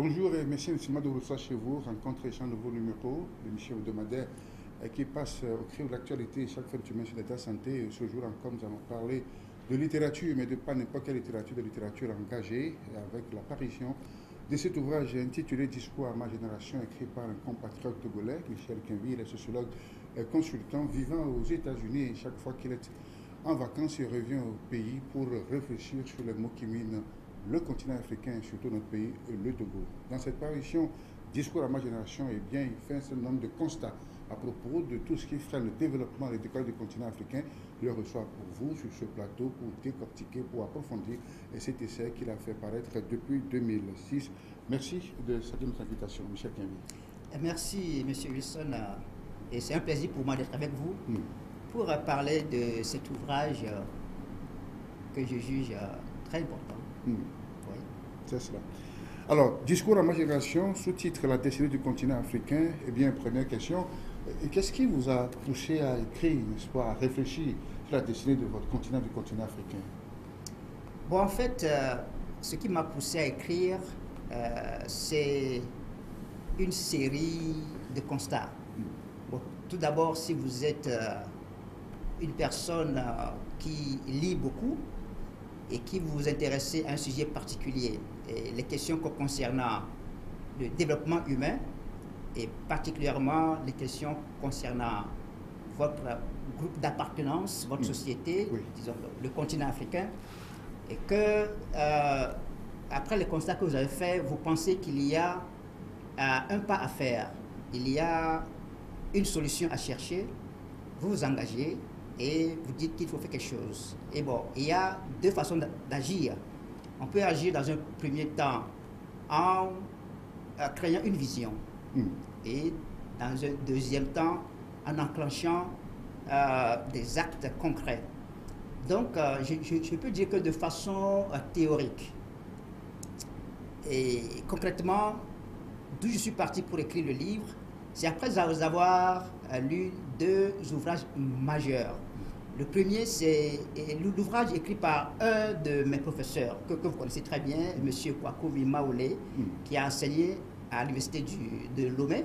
Bonjour et merci infiniment de vous recevoir chez vous. Rencontre et un nouveau numéro, l'émission hebdomadaire qui passe au crible de l'actualité chaque fin de semaine sur l'état de santé. Ce jour encore, nous allons parler de littérature, mais de pas n'importe quelle littérature, de littérature engagée, avec l'apparition de cet ouvrage intitulé Discours à ma génération, écrit par un compatriote togolais, Michel Quinville, sociologue et consultant vivant aux États-Unis. Et chaque fois qu'il est en vacances, il revient au pays pour réfléchir sur les mots qui minent le continent africain et surtout notre pays, le Togo. Dans cette parution, Discours à ma génération, eh bien, il fait un certain nombre de constats à propos de tout ce qui freine le développement et le décollage du continent africain. Il le reçoit pour vous sur ce plateau pour décortiquer, pour approfondir cet essai qu'il a fait paraître depuis 2006. Merci de cette invitation, Michel Quinville. Merci, M. Wilson. Et c'est un plaisir pour moi d'être avec vous pour parler de cet ouvrage que je juge très important. Oui. C'est cela. Alors, Discours à ma génération, sous-titre La destinée du continent africain. Eh bien, première question, qu'est-ce qui vous a poussé à écrire, n'est-ce pas, à réfléchir sur la destinée de votre continent, du continent africain? Bon, en fait, ce qui m'a poussé à écrire, c'est une série de constats. Bon, tout d'abord, si vous êtes une personne qui lit beaucoup, et qui vous intéressez à un sujet particulier, et les questions concernant le développement humain, et particulièrement les questions concernant votre groupe d'appartenance, votre société, disons le continent africain, et que, après le constat que vous avez fait, vous pensez qu'il y a un pas à faire, il y a une solution à chercher, vous vous engagez, et vous dites qu'il faut faire quelque chose. Et bon, il y a deux façons d'agir. On peut agir dans un premier temps en créant une vision et dans un deuxième temps en enclenchant des actes concrets. Donc, je peux dire que de façon théorique et concrètement, d'où je suis parti pour écrire le livre, c'est après avoir lu deux ouvrages majeurs. Le premier, c'est l'ouvrage écrit par un de mes professeurs, que vous connaissez très bien, M. Kwaku Maoulé, qui a enseigné à l'université de Lomé,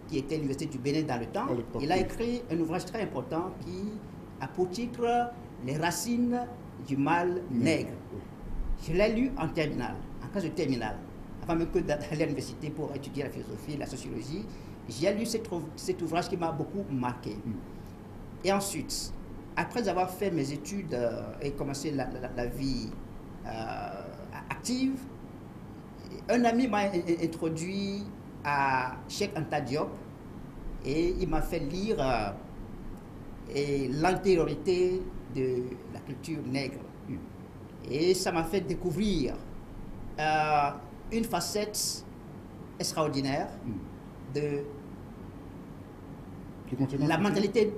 qui était l'université du Bénin dans le temps. Il a écrit un ouvrage très important qui a pour titre « Les racines du mal nègre ». Je l'ai lu en terminale, en classe de terminale, avant même que d'aller à l'université pour étudier la philosophie, la sociologie. J'ai lu cet ouvrage qui m'a beaucoup marqué. Et ensuite, après avoir fait mes études et commencé la vie active, un ami m'a introduit à Cheikh Anta Diop et il m'a fait lire l'antériorité de la culture nègre. Et ça m'a fait découvrir une facette extraordinaire de la mentalité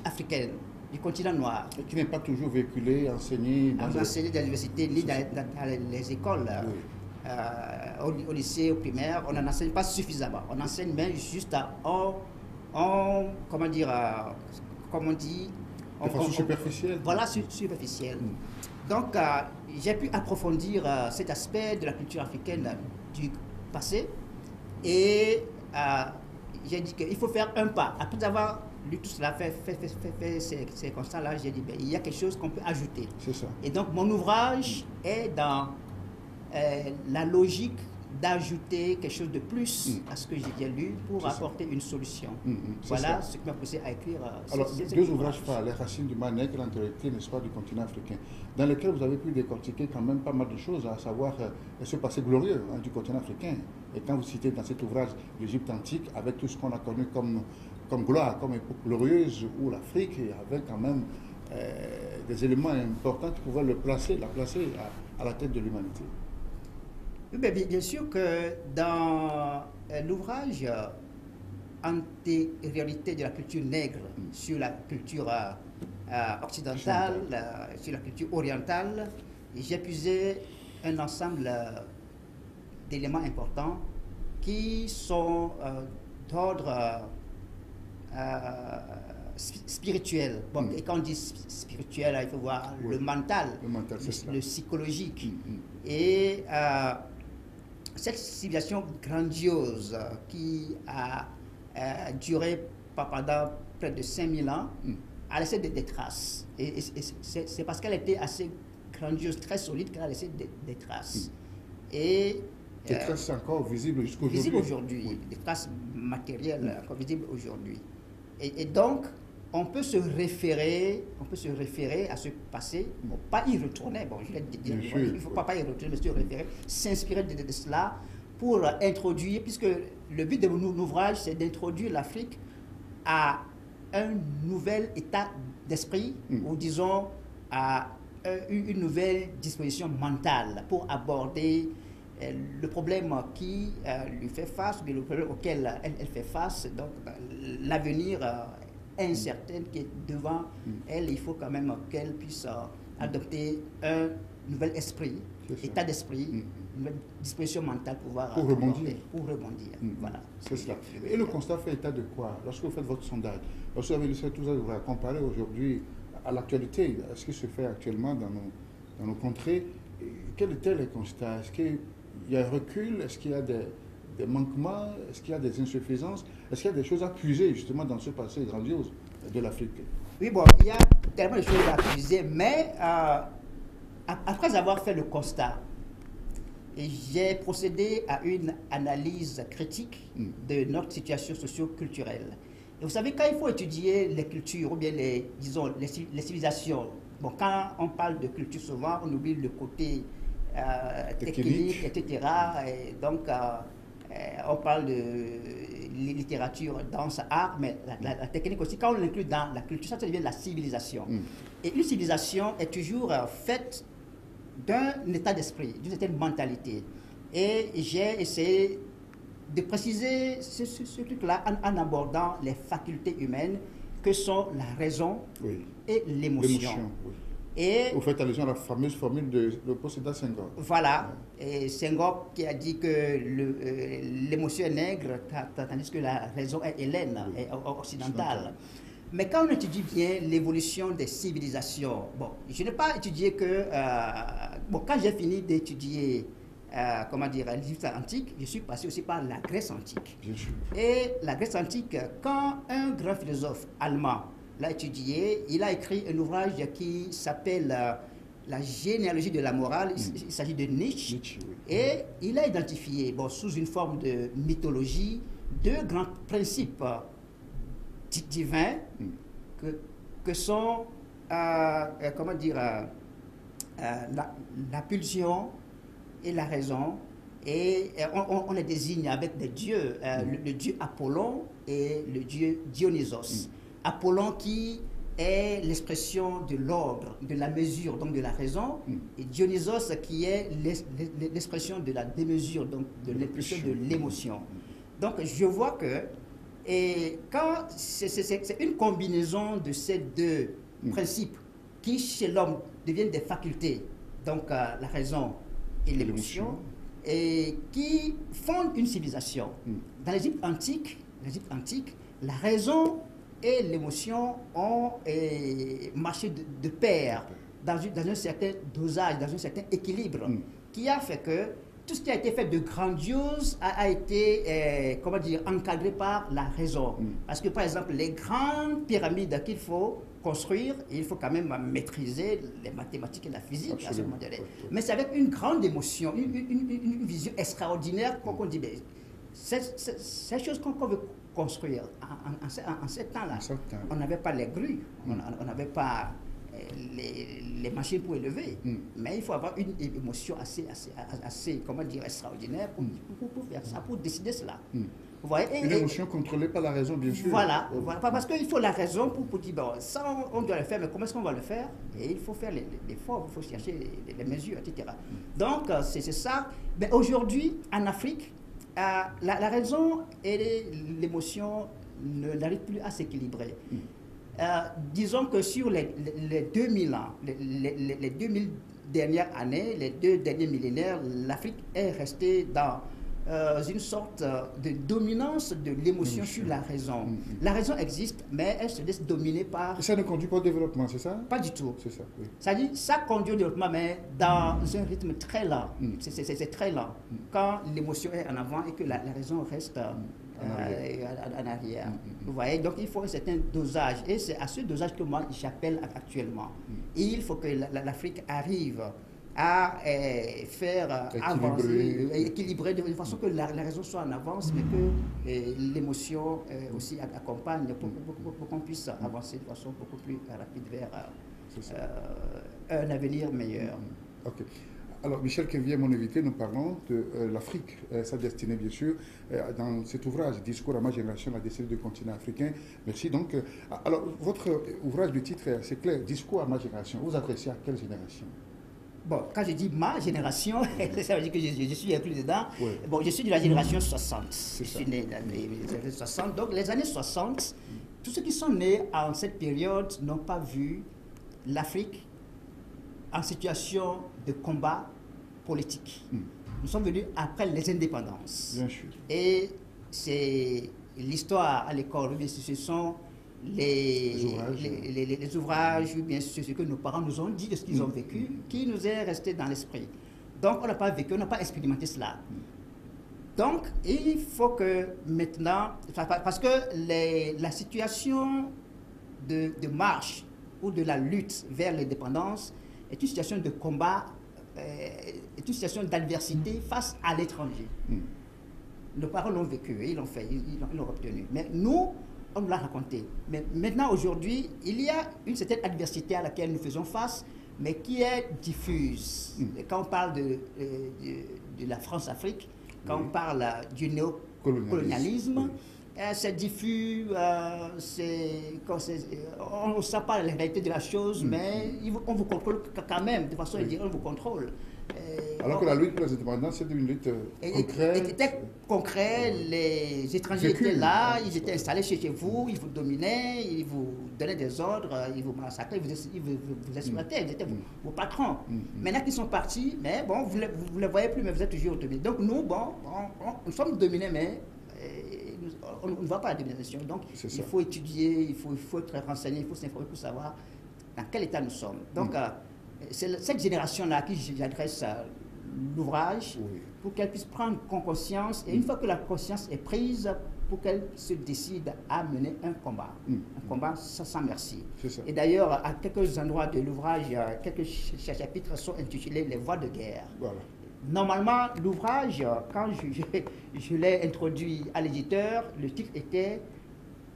africaine, du continent noir. Et qui n'est pas toujours véhiculé, enseigné dans l'université, ni dans les écoles. Au lycée, au primaire, on n'en enseigne pas suffisamment. On enseigne même juste comment dire, comme on dit... De façon superficielle. Voilà, superficielle. Donc, j'ai pu approfondir cet aspect de la culture africaine du passé et j'ai dit qu'il faut faire un pas. Après avoir lu tout cela, fait ces constats-là, j'ai dit il y a quelque chose qu'on peut ajouter. C'est ça. Et donc, mon ouvrage est dans la logique d'ajouter quelque chose de plus à ce que j'ai déjà lu pour apporter une solution. Voilà ce qui m'a poussé à écrire. Alors, deux ouvrages phares, Les racines du mal nègre et l'antériorité, n'est-ce pas, du continent africain, dans lesquels vous avez pu décortiquer quand même pas mal de choses, à savoir ce passé glorieux du continent africain. Et quand vous citez dans cet ouvrage l'Égypte antique, avec tout ce qu'on a connu comme gloire, comme époque glorieuse, ou l'Afrique, avec quand même des éléments importants qui pouvaient la placer à la tête de l'humanité. Oui, bien sûr que dans l'ouvrage Antériorité de la culture nègre sur la culture occidentale, sur la culture orientale, j'ai puisé un ensemble d'éléments importants qui sont d'ordre spirituel. Bon, et quand on dit spirituel, il faut voir le mental, le psychologique. Et cette civilisation grandiose qui a duré pendant près de 5000 ans, a laissé des traces. Et c'est parce qu'elle était assez grandiose, très solide, qu'elle a laissé des traces. Et des traces encore visibles jusqu'à aujourd'hui. Visibles aujourd'hui, des traces matérielles encore visibles aujourd'hui. Et donc, on peut se référer à ce passé, bon, pas y retourner, bon, je l'ai dit, il ne faut pas y retourner, mais se référer, s'inspirer de cela pour introduire, puisque le but de mon ouvrage, c'est d'introduire l'Afrique à un nouvel état d'esprit, ou disons à une nouvelle disposition mentale pour aborder le problème qui lui fait face, mais le problème auquel elle fait face, donc l'avenir incertain qui est devant elle, il faut quand même qu'elle puisse adopter un nouvel esprit, état d'esprit, une nouvelle disposition mentale pour rebondir. Voilà. C'est cela. Et le constat fait état de quoi? Lorsque vous faites votre sondage, lorsque vous avez laissé tout ça, vous avez comparé aujourd'hui à l'actualité, à ce qui se fait actuellement dans nos contrées, quels étaient les constats? Est-ce qu'il y a un recul? Est-ce qu'il y a des manquements? Est-ce qu'il y a des insuffisances? Est-ce qu'il y a des choses à puiser justement dans ce passé grandiose de l'Afrique? Oui, bon, il y a tellement de choses à puiser, mais après avoir fait le constat, j'ai procédé à une analyse critique de notre situation socio-culturelle. Et vous savez, quand il faut étudier les cultures, ou bien les civilisations, bon, quand on parle de culture, souvent on oublie le côté technique, etc. Et donc, on parle de littérature, danse, art, mais la technique aussi, quand on l'inclut dans la culture, ça devient la civilisation. Et une civilisation est toujours faite d'un état d'esprit, d'une certaine mentalité. Et j'ai essayé de préciser ce truc-là en abordant les facultés humaines que sont la raison et l'émotion. Et vous faites allusion à la fameuse formule de Posséda Senghor. Voilà, et Senghor qui a dit que l'émotion est nègre, tandis que la raison est hellène, et occidentale. Mais quand on étudie bien l'évolution des civilisations, bon, je n'ai pas étudié que... bon, quand j'ai fini d'étudier, l'Égypte antique, je suis passé aussi par la Grèce antique. Bien sûr. Et la Grèce antique, quand un grand philosophe allemand l'a étudié, il a écrit un ouvrage qui s'appelle La généalogie de la morale. Il s'agit de Nietzsche. Et il a identifié, bon, sous une forme de mythologie, deux grands principes divins que sont, la pulsion et la raison. Et on les désigne avec des dieux, le dieu Apollon et le dieu Dionysos. Apollon qui est l'expression de l'ordre, de la mesure, donc de la raison, et Dionysos qui est l'expression de la démesure, donc de l'impulsion de l'émotion. Donc je vois que quand c'est une combinaison de ces deux principes qui chez l'homme deviennent des facultés, donc la raison et l'émotion, et qui fondent une civilisation. Dans l'Égypte antique, la raison et l'émotion ont marché de pair dans un certain dosage, dans un certain équilibre, qui a fait que tout ce qui a été fait de grandiose a été encadré par la raison. Parce que par exemple, les grandes pyramides qu'il faut construire, il faut quand même maîtriser les mathématiques et la physique à ce moment donné. Mais c'est avec une grande émotion, une vision extraordinaire qu'on dit, ces choses qu'on veut construire en ce temps-là, on n'avait pas les grues, on n'avait pas les machines pour élever, mais il faut avoir une émotion assez extraordinaire pour faire ça, pour décider cela. Vous voyez, une émotion contrôlée par la raison, bien sûr. Voilà, parce qu'il faut la raison pour dire, bon, ça on doit le faire, mais comment est-ce qu'on va le faire? Et il faut faire l'effort, il faut chercher les mesures, etc. Donc, c'est ça. Mais aujourd'hui, en Afrique, la raison et l'émotion n'arrivent plus à s'équilibrer. Disons que sur les 2000 ans, les 2000 dernières années, les 2 derniers millénaires, l'Afrique est restée dans une sorte de dominance de l'émotion sur la raison. La raison existe, mais elle se laisse dominer par... Et ça ne conduit pas au développement, c'est ça? Pas du tout. C'est ça, oui. C'est-à-dire, ça conduit au développement, mais dans un rythme très lent. C'est très lent. Quand l'émotion est en avant et que la raison reste en arrière. Vous voyez, donc il faut un certain dosage. Et c'est à ce dosage que moi, j'appelle actuellement. Et il faut que l'Afrique arrive à faire avancer, équilibrer de façon que la raison soit en avance, mais que l'émotion aussi accompagne pour qu'on puisse avancer de façon beaucoup plus rapide vers un avenir meilleur. Ok. Alors, Michel Quinvier, mon invité, nous parlons de l'Afrique, sa destinée, bien sûr, dans cet ouvrage, Discours à ma génération, la destinée du continent africain. Merci. Donc, alors, votre ouvrage, le titre, c'est clair, Discours à ma génération. Vous adressez à quelle génération? Bon, quand je dis ma génération, ça veut dire que je suis inclus dedans. Oui. Bon, je suis de la génération 60. Je suis né dans les années 60. Donc, les années 60, tous ceux qui sont nés en cette période n'ont pas vu l'Afrique en situation de combat politique. Nous sommes venus après les indépendances. Bien sûr. Et c'est l'histoire à l'école, ce sont les ouvrages, bien sûr, ce que nos parents nous ont dit de ce qu'ils ont vécu, qui nous est resté dans l'esprit. Donc, on n'a pas vécu, on n'a pas expérimenté cela. Donc, il faut que maintenant, parce que la situation de marche ou de la lutte vers l'indépendance est une situation de combat, est une situation d'adversité face à l'étranger. Nos parents l'ont vécu, ils l'ont fait, ils l'ont obtenu. Mais nous, on nous l'a raconté. Mais maintenant, aujourd'hui, il y a une certaine adversité à laquelle nous faisons face, mais qui est diffuse. Quand on parle de la France-Afrique, quand on parle du néocolonialisme, c'est diffus, on ne sait pas la réalité de la chose, mais on vous contrôle quand même, de façon indirecte, on vous contrôle. Alors que la lutte pour les indépendances, c'est une lutte concrète. C'était concret, les étrangers étaient là, ils étaient installés chez vous, ils vous dominaient, ils vous donnaient des ordres, ils vous massacraient, ils vous exploitaient, ils étaient vos patrons. Maintenant qu'ils sont partis, mais bon, vous ne les voyez plus, mais vous êtes toujours dominés. Donc nous, bon, nous sommes dominés, mais on ne voit pas la domination. Donc il faut étudier, il faut être renseigné, il faut s'informer pour savoir dans quel état nous sommes. Donc c'est cette génération-là à qui j'adresse l'ouvrage, pour qu'elle puisse prendre conscience, et une fois que la conscience est prise, pour qu'elle se décide à mener un combat. Un combat sans merci. Et d'ailleurs, à quelques endroits de l'ouvrage, quelques chapitres sont intitulés « Les voies de guerre ». Voilà. Normalement, l'ouvrage, quand je l'ai introduit à l'éditeur, le titre était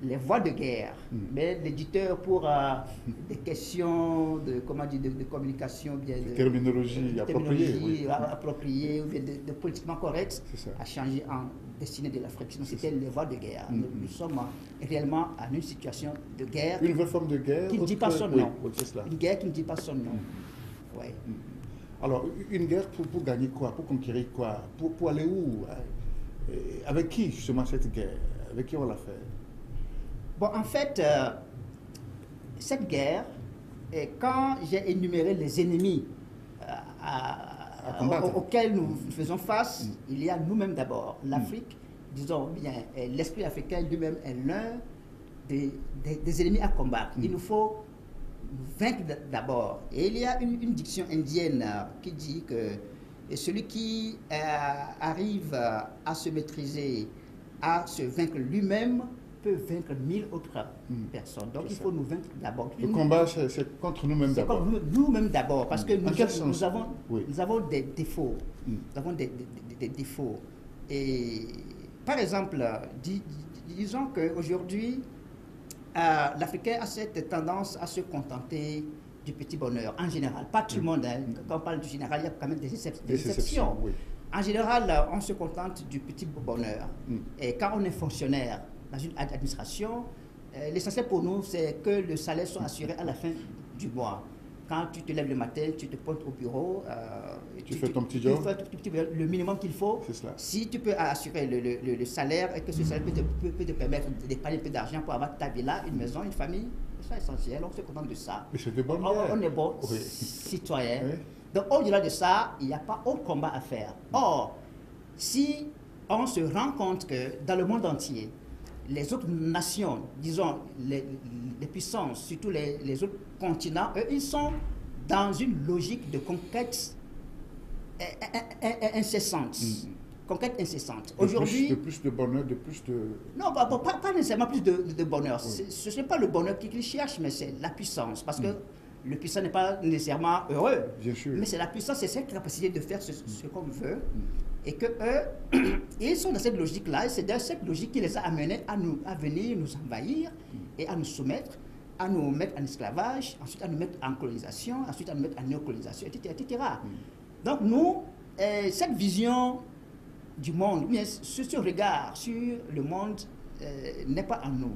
Les voies de guerre. Mais l'éditeur, pour des questions de communication, bien de terminologie appropriée, ou bien de politiquement correcte, a changé en destinée de l'Afrique. Sinon, c'était les voies de guerre. Nous sommes réellement en une situation de guerre. Une vraie forme de guerre qui ne dit pas son nom. Cela. Une guerre qui ne dit pas son nom. Ouais. Alors, une guerre pour gagner quoi? Pour conquérir quoi? Pour aller où? Avec qui, justement, cette guerre? Avec qui on l'a fait? Bon, en fait, cette guerre, quand j'ai énuméré les ennemis auxquels nous faisons face, il y a nous-mêmes d'abord. L'Afrique, disons bien, l'esprit africain lui-même est l'un des ennemis à combattre. Il nous faut vaincre d'abord. Et il y a une diction indienne qui dit que celui qui arrive à se maîtriser, à se vaincre lui-même, peut vaincre 1000 autres personnes. Donc il faut nous vaincre d'abord. Le combat, c'est contre nous-mêmes d'abord. Nous-mêmes d'abord, parce que nous avons des défauts. Nous avons des défauts. Et par exemple, disons qu'aujourd'hui, l'Africain a cette tendance à se contenter du petit bonheur, en général. Pas tout le monde, hein. Quand on parle du général, il y a quand même des exceptions. Oui. En général, on se contente du petit bonheur. Et quand on est fonctionnaire dans une administration, l'essentiel pour nous, c'est que le salaire soit assuré à la fin du mois. Quand tu te lèves le matin, tu te pointes au bureau. Tu fais ton petit job. Tu fais le minimum qu'il faut. Si tu peux assurer le salaire et que ce salaire peut te permettre d'épargner un peu d'argent pour avoir ta villa, une maison, une famille, c'est essentiel. On se contente de ça. Mais c'est de bonne on est bon citoyen. Donc au-delà de ça, il n'y a pas autre combat à faire. Or, si on se rend compte que dans le monde entier, les autres nations, disons les puissances, surtout les autres continents, eux, ils sont dans une logique de conquête incessante. Conquête incessante. Aujourd'hui, de plus de bonheur, de plus de... Non, pas nécessairement plus de bonheur. Oui. Ce n'est pas le bonheur qu'ils cherchent, mais c'est la puissance. Parce que le puissant n'est pas nécessairement heureux. Bien sûr. Mais c'est la puissance, c'est cette capacité de faire ce qu'on veut. Et que eux, ils sont dans cette logique-là. Et c'est dans cette logique qui les a amenés à venir nous envahir et à nous soumettre, à nous mettre en esclavage, ensuite à nous mettre en colonisation, ensuite à nous mettre en néocolonisation, etc. etc. Donc nous, cette vision du monde, bien, ce regard sur le monde n'est pas en nous.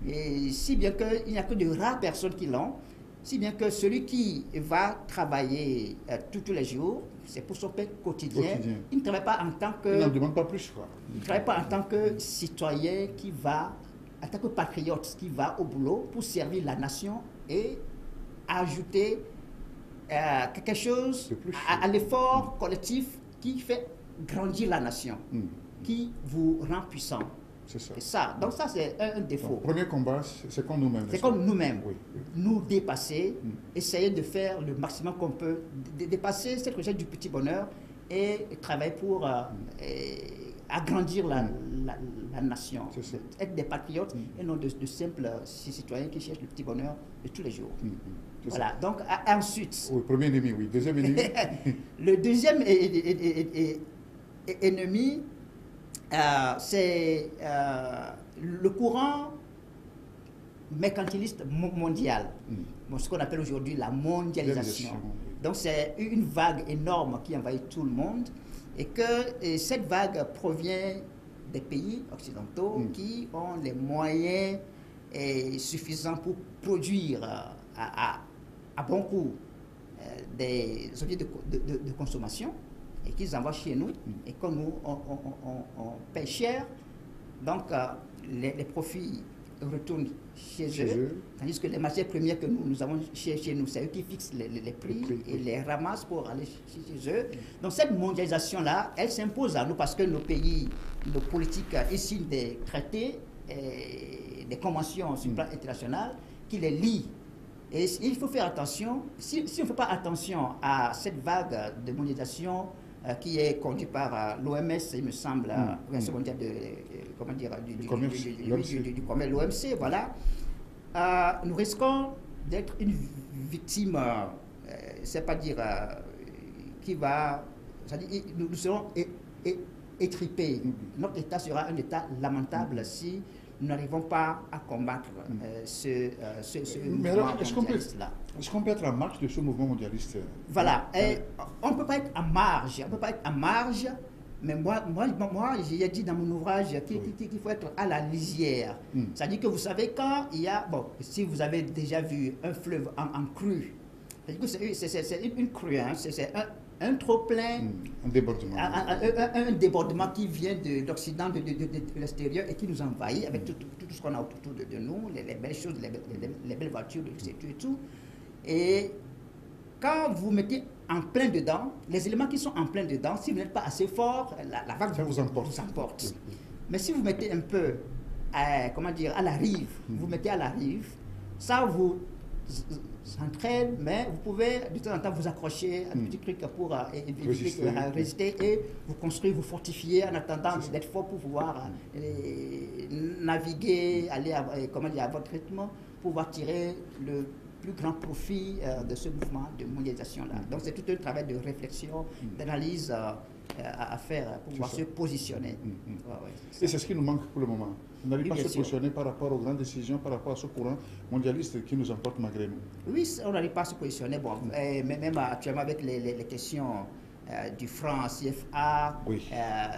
Et si bien qu'il n'y a que de rares personnes qui l'ont, si bien que celui qui va travailler tous les jours, c'est pour son pain quotidien. Il ne travaille pas en tant que... Il n'en demande pas plus, quoi. Il ne travaille pas en tant que citoyen qui va, en tant que patriote qui va au boulot pour servir la nation et ajouter quelque chose à l'effort collectif qui fait grandir la nation, qui vous rend puissant. C'est ça. Donc ça, c'est un défaut. Donc, premier combat, c'est comme nous-mêmes. C'est comme nous-mêmes. Oui. Nous dépasser, essayer de faire le maximum qu'on peut, dépasser cette recherche du petit bonheur et travailler pour agrandir la nation. Être des patriotes et non de simples citoyens qui cherchent le petit bonheur de tous les jours. Voilà. Donc ensuite... Oui, premier ennemi, oui. Deuxième ennemi. Le deuxième ennemi, c'est le courant mercantiliste mondial, ce qu'on appelle aujourd'hui la mondialisation. Donc c'est une vague énorme qui envahit tout le monde et que cette vague provient des pays occidentaux qui ont les moyens suffisants pour produire à bon coût des objets de consommation et qu'ils envoient chez nous, et comme nous, on paye cher, donc les profits retournent chez eux, tandis que les matières premières que nous avons chez nous, c'est eux qui fixent les prix et les ramassent pour aller chez eux. Donc cette mondialisation-là, elle s'impose à nous parce que nos pays, nos politiques, ils signent des traités, des conventions sur le plan international qui les lient. Et il faut faire attention, si on ne fait pas attention à cette vague de mondialisation qui est conduite par l'OMS, il me semble, l'Organisation mondiale du commerce, l'OMC, voilà, nous risquons d'être une victime, c'est pas dire qui va, c'est-à-dire nous serons étripés. Notre État sera un État lamentable si nous n'arrivons pas à combattre ce mouvement mondialiste-là. Est-ce qu'on peut être en marge de ce mouvement mondialiste? Voilà. On ne peut pas être en marge. On peut pas être en marge, mais moi j'ai dit dans mon ouvrage qu'il faut être à la lisière. C'est-à-dire que vous savez, quand il y a... Bon, si vous avez déjà vu un fleuve en crue, c'est une crue, hein, c'est un trop-plein, un débordement qui vient de l'Occident, de l'extérieur et qui nous envahit avec tout ce qu'on a autour de nous, les belles choses, les belles voitures, et tout. Et quand vous mettez en plein dedans, les éléments qui sont en plein dedans, si vous n'êtes pas assez fort, la vague vous emporte. Mais si vous mettez un peu, à la rive, vous mettez à la rive, ça vous s'entraîne, mais vous pouvez de temps en temps vous accrocher à un petit truc pour résister et vous construire, vous fortifier en attendant d'être fort pour pouvoir naviguer, aller à votre rythme, pour pouvoir tirer le plus grand profit de ce mouvement de mondialisation-là. Donc c'est tout un travail de réflexion, d'analyse à faire pour pouvoir se positionner. Et c'est ce qui nous manque pour le moment. On n'arrive pas à se positionner par rapport aux grandes décisions, par rapport à ce courant mondialiste qui nous emporte malgré nous. Oui, on n'arrive pas à se positionner. Bon, même actuellement avec les questions du franc CFA,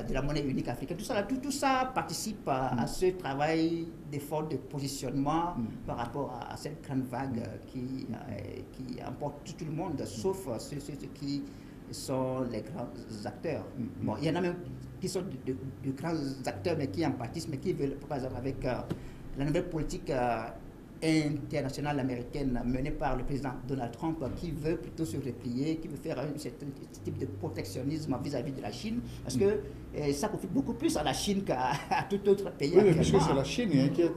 de la monnaie unique africaine, tout ça participe à ce travail d'effort de positionnement par rapport à cette grande vague qui emporte tout le monde, sauf ceux qui sont les grands acteurs. Bon, il y en a même qui sont de grands acteurs, mais qui en pâtissent, mais qui veulent, par exemple, avec la nouvelle politique internationale américaine menée par le président Donald Trump qui veut plutôt se replier, qui veut faire un type de protectionnisme vis-à-vis de la Chine, parce que ça profite beaucoup plus à la Chine qu'à tout autre pays. Oui, parce que c'est la Chine qui est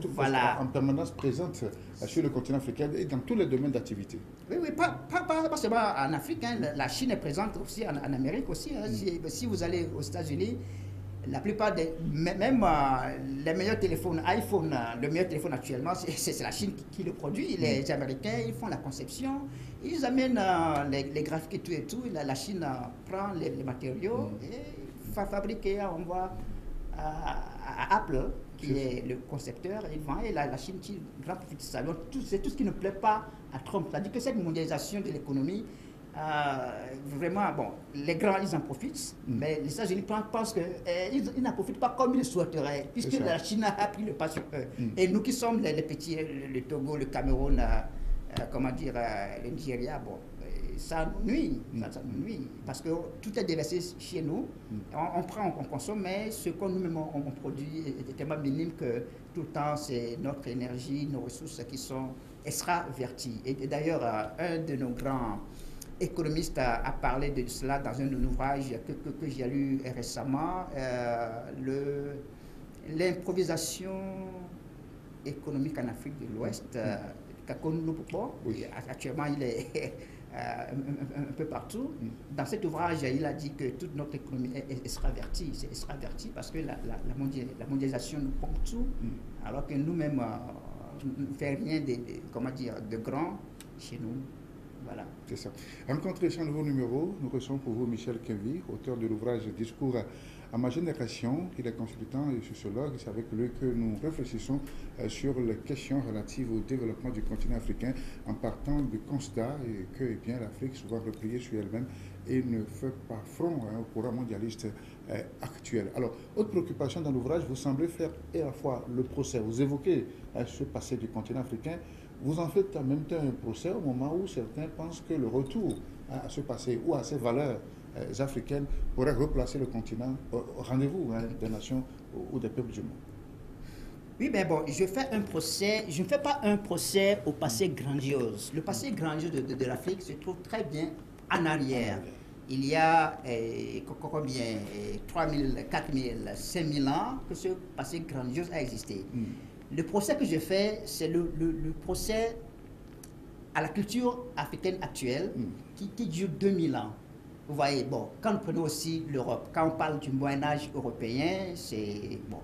en permanence présente sur le continent africain et dans tous les domaines d'activité. Oui, pas seulement en Afrique, hein. La Chine est présente aussi en Amérique aussi. Hein. Si vous allez aux États-Unis, la plupart même les meilleurs téléphones, iPhone, le meilleur téléphone actuellement, c'est la Chine qui le produit. Les Américains, ils font la conception, ils amènent les graphiques et tout. La Chine prend les matériaux et fabrique et envoie à Apple, qui est le concepteur, il vend, et la Chine qui grand profite de ça. Donc c'est tout ce qui ne plaît pas à Trump. C'est-à-dire que cette mondialisation de l'économie, vraiment, bon, les grands, ils en profitent, mais les États-Unis pensent qu'ils n'en profitent pas comme ils le souhaiteraient, puisque la Chine a pris le pas sur eux. Et nous qui sommes les petits, le Togo, le Cameroun, comment dire, le Nigeria, bon, ça nous nuit, parce que tout est déversé chez nous, on prend, on consomme, mais ce qu'on nous-mêmes on produit est tellement minime que tout le temps, c'est notre énergie, nos ressources qui sont extraverties. Et d'ailleurs, un de nos grands économiste a parlé de cela dans un ouvrage que j'ai lu récemment, l'improvisation économique en Afrique de l'Ouest, Kakonou. Actuellement il est un peu partout. Dans cet ouvrage, il a dit que toute notre économie est extravertie. C'est extraverti parce que la mondialisation nous pompe tout, alors que nous-mêmes, ne fait rien de grand chez nous. Voilà. C'est ça. Rencontrez un nouveau numéro. Nous recevons pour vous Michel Quenville, auteur de l'ouvrage Discours à ma génération. Il est consultant et sociologue. C'est avec lui que nous réfléchissons sur les questions relatives au développement du continent africain en partant du constat que l'Afrique, souvent repliée sur elle-même, et ne fait pas front au courant mondialiste actuel. Alors, autre préoccupation dans l'ouvrage, vous semblez faire à la fois le procès, vous évoquez ce passé du continent africain, vous en faites en même temps un procès au moment où certains pensent que le retour à ce passé ou à ces valeurs africaines pourrait replacer le continent au rendez-vous des nations ou des peuples du monde. Oui, mais bon, je fais un procès, je ne fais pas un procès au passé grandiose. Le passé grandiose de l'Afrique se trouve très bien en arrière. Il y a combien 3 000, 4 000, 5 000 ans que ce passé grandiose a existé. Le procès que je fais, c'est le procès à la culture africaine actuelle qui dure 2000 ans. Vous voyez, bon, quand nous prenons aussi l'Europe, quand on parle du Moyen-Âge européen, c'est, bon,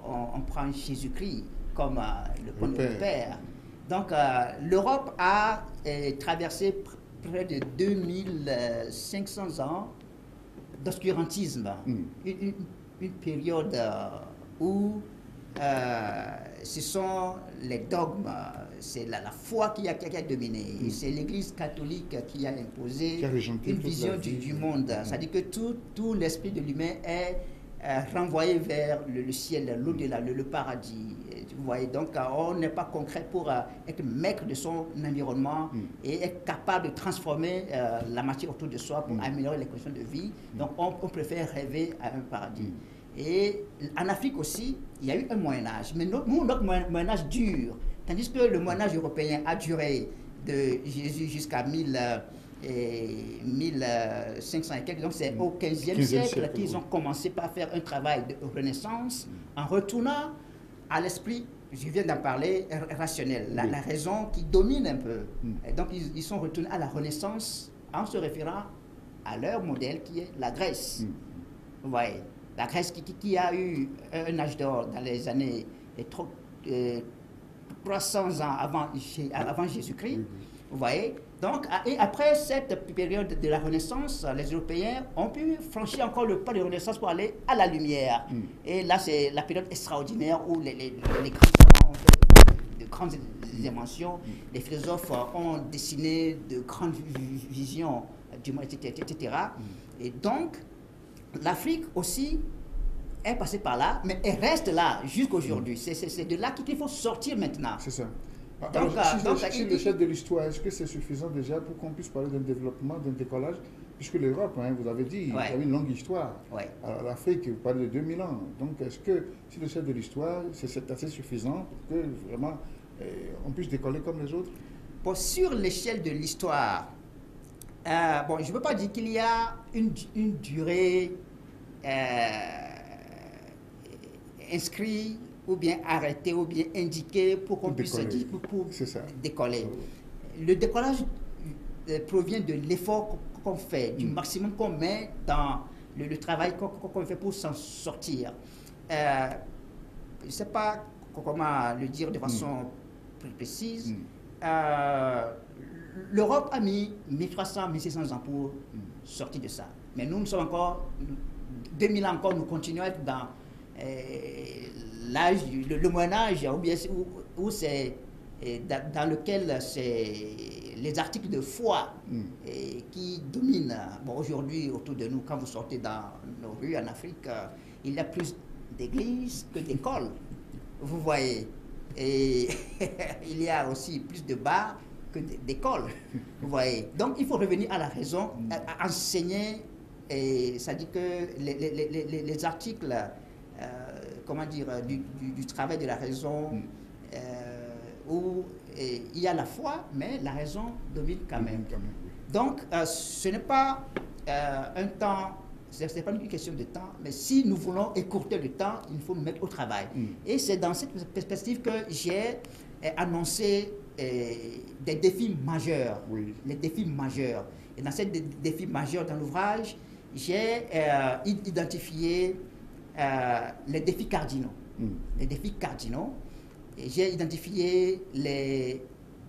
on prend Jésus-Christ comme le point de repère. Donc, l'Europe a traversé près de 2500 ans d'obscurantisme, une période où ce sont les dogmes, c'est la foi qui a dominé, c'est l'Église catholique qui a imposé une vision du monde. C'est-à-dire que tout l'esprit de l'humain est renvoyé vers le ciel, l'au-delà, le paradis. Vous voyez, donc on n'est pas concret pour être maître de son environnement et être capable de transformer la matière autour de soi pour améliorer les conditions de vie. Donc on préfère rêver à un paradis. Et en Afrique aussi, il y a eu un Moyen-Âge, mais notre Moyen-Âge dure, tandis que le Moyen-Âge européen a duré de Jésus jusqu'à 1500 et quelques, donc c'est au 15e siècle qu'ils ont commencé par faire un travail de renaissance en retournant à l'esprit, je viens d'en parler, rationnel, la raison qui domine un peu. Et donc ils sont retournés à la renaissance en se référant à leur modèle qui est la Grèce. Vous voyez, la Grèce qui a eu un âge d'or dans les années 300 ans avant Jésus-Christ. Vous voyez, donc, et après cette période de la Renaissance, les Européens ont pu franchir encore le pas de Renaissance pour aller à la lumière. Et là, c'est la période extraordinaire où les grands savants ont fait de grandes inventions, les philosophes ont dessiné de grandes visions du monde, etc. Et donc, l'Afrique aussi est passée par là, mais elle reste là jusqu'aujourd'hui. C'est de là qu'il faut sortir maintenant. C'est ça. Alors, si l'échelle de l'histoire, est-ce que c'est suffisant déjà pour qu'on puisse parler d'un développement, d'un décollage? Puisque l'Europe, vous avez dit, il y a une longue histoire. Alors l'Afrique, vous parlez de 2000 ans. Donc est-ce que si l'échelle de l'histoire, c'est assez suffisant pour que vraiment on puisse décoller comme les autres? Bon, sur l'échelle de l'histoire, bon, je ne peux pas dire qu'il y a une durée inscrite ou bien arrêtée ou bien indiquée pour qu'on puisse dire pour décoller. Le décollage provient de l'effort qu'on fait, du maximum qu'on met dans le travail qu'on fait pour s'en sortir. Je ne sais pas comment le dire de façon plus précise. L'Europe a mis 1300, 1600 ans pour sortir de ça. Mais nous sommes encore, 2000 ans encore, nous continuons à être dans l'âge, le Moyen-Âge, où c'est dans lequel c'est les articles de foi qui dominent. Bon, aujourd'hui, autour de nous, quand vous sortez dans nos rues en Afrique, il y a plus d'églises que d'écoles. Vous voyez. Et il y a aussi plus de bars que d'écoles. Vous voyez. Donc, il faut revenir à la raison, à enseigner, c'est-à-dire que les articles, comment dire, du travail de la raison, où il y a la foi, mais la raison domine quand même. Donc, ce n'est pas un temps, ce n'est pas une question de temps, mais si nous voulons écourter le temps, il faut nous mettre au travail. Et c'est dans cette perspective que j'ai annoncé des défis majeurs. Les défis majeurs. Et dans ces défis majeurs dans l'ouvrage, j'ai identifié les défis cardinaux. Les défis cardinaux. J'ai identifié les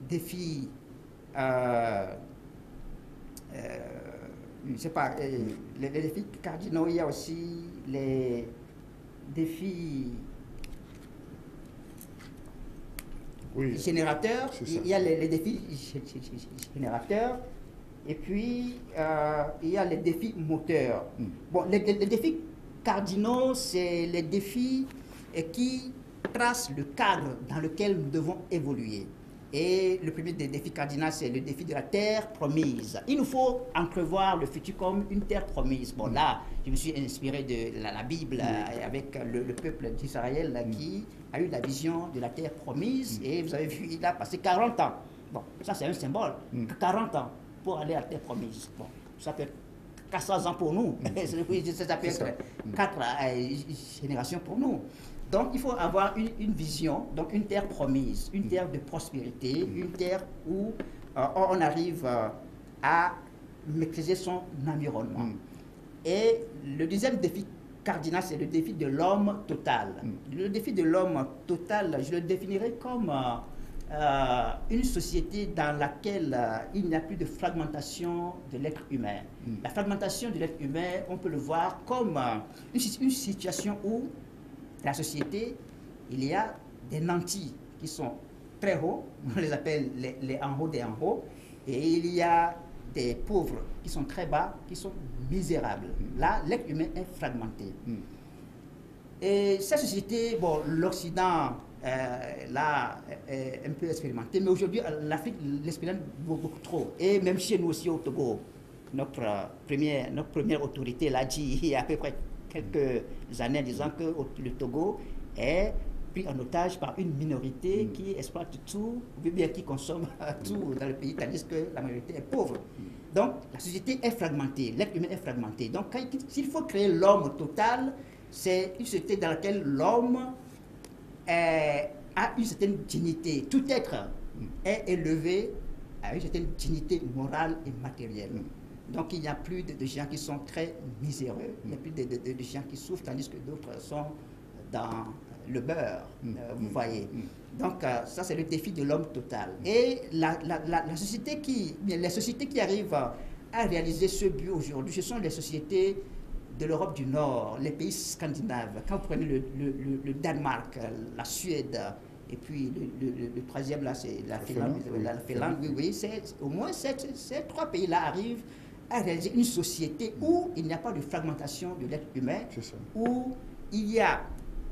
défis, je ne sais pas, les défis cardinaux, il y a aussi les défis générateurs, il y a les défis générateurs, et puis il y a les défis moteurs. Bon, les défis cardinaux, c'est les défis qui trace le cadre dans lequel nous devons évoluer. Et le premier des défis cardinaux, c'est le défi de la terre promise. Il nous faut entrevoir le futur comme une terre promise. Bon, là, je me suis inspiré de la Bible avec le peuple d'Israël qui a eu la vision de la terre promise. Et vous avez vu, il a passé 40 ans. Bon, ça c'est un symbole. 40 ans pour aller à la terre promise. Bon, ça peut être 400 ans pour nous. Ça peut être 4 générations pour nous. Donc, il faut avoir une vision, donc une terre promise, une terre de prospérité, une terre où on arrive à maîtriser son environnement. Et le deuxième défi cardinal, c'est le défi de l'homme total. Le défi de l'homme total, je le définirais comme une société dans laquelle il n'y a plus de fragmentation de l'être humain. La fragmentation de l'être humain, on peut le voir comme une situation où la société, il y a des nantis qui sont très hauts, on les appelle les en haut des en haut, et il y a des pauvres qui sont très bas, qui sont misérables. Là, l'être humain est fragmenté. Et cette société, bon, l'Occident l'a un peu expérimenté, mais aujourd'hui, l'Afrique l'expérimente beaucoup trop. Et même chez nous aussi au Togo, notre première autorité l'a dit il y a à peu près quelques années en disant que le Togo est pris en otage par une minorité qui exploite tout, ou bien qui consomme tout dans le pays, tandis que la majorité est pauvre. Donc, la société est fragmentée, l'être humain est fragmenté. Donc, s'il faut créer l'homme total, c'est une société dans laquelle l'homme a une certaine dignité. Tout être est élevé à une certaine dignité morale et matérielle. Donc, il n'y a plus de gens qui sont très miséreux, il n'y a plus de gens qui souffrent, tandis que d'autres sont dans le beurre, vous voyez. Donc, ça, c'est le défi de l'homme total. Et les sociétés qui arrivent à réaliser ce but aujourd'hui, ce sont les sociétés de l'Europe du Nord, les pays scandinaves. Quand vous prenez le Danemark, la Suède, et puis le troisième, là, c'est la Finlande. Oui, au moins ces trois pays-là arrivent à réaliser une société où il n'y a pas de fragmentation de l'être humain, où il y a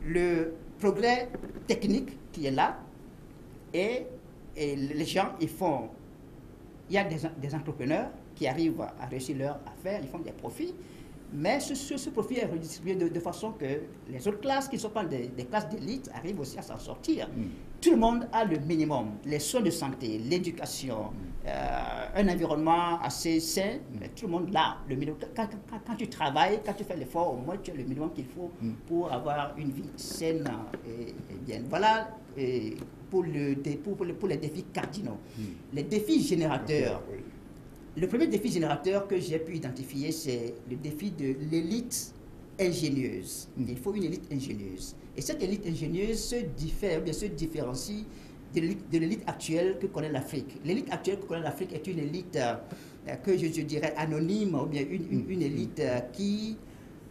le progrès technique qui est là, et les gens, il y a des entrepreneurs qui arrivent à réussir leur affaire, ils font des profits, Mais ce profil est redistribué de façon que les autres classes qui ne sont pas des classes d'élite arrivent aussi à s'en sortir. Tout le monde a le minimum, les soins de santé, l'éducation, un environnement assez sain, tout le monde l'a. Le minimum. Quand tu travailles, quand tu fais l'effort, au moins tu as le minimum qu'il faut pour avoir une vie saine et bien. Voilà pour les défis cardinaux. Les défis générateurs. Le premier défi générateur que j'ai pu identifier, c'est le défi de l'élite ingénieuse. Il faut une élite ingénieuse. Et cette élite ingénieuse se différencie de l'élite actuelle que connaît l'Afrique. L'élite actuelle que connaît l'Afrique est une élite que je dirais anonyme, ou bien une élite qui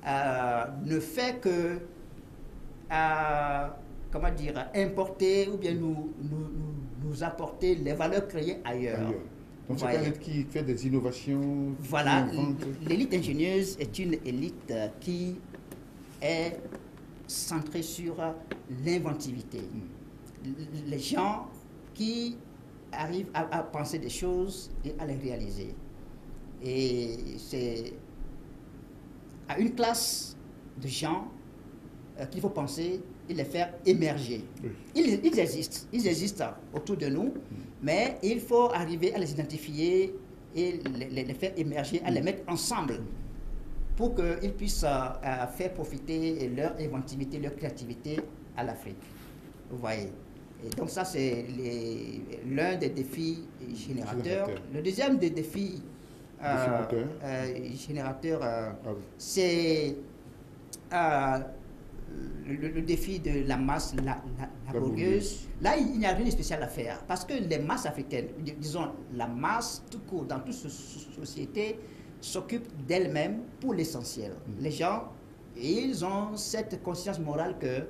ne fait que comment dire, importer ou bien nous apporter les valeurs créées ailleurs. Donc c'est une élite qui fait des innovations. Voilà, l'élite ingénieuse est une élite qui est centrée sur l'inventivité. Les gens qui arrivent à penser des choses et à les réaliser. Et c'est à une classe de gens qu'il faut penser et les faire émerger. Ils existent autour de nous, mais il faut arriver à les identifier et les faire émerger, à les mettre ensemble pour qu'ils puissent faire profiter leur inventivité, leur créativité à l'Afrique. Vous voyez. Et donc ça, c'est l'un des défis générateurs. Le deuxième des défis générateurs, c'est le défi de la masse laborieuse. Là, il n'y a rien de spécial à faire parce que les masses africaines, disons la masse tout court dans toute société, s'occupe d'elle-même pour l'essentiel. Les gens, ils ont cette conscience morale que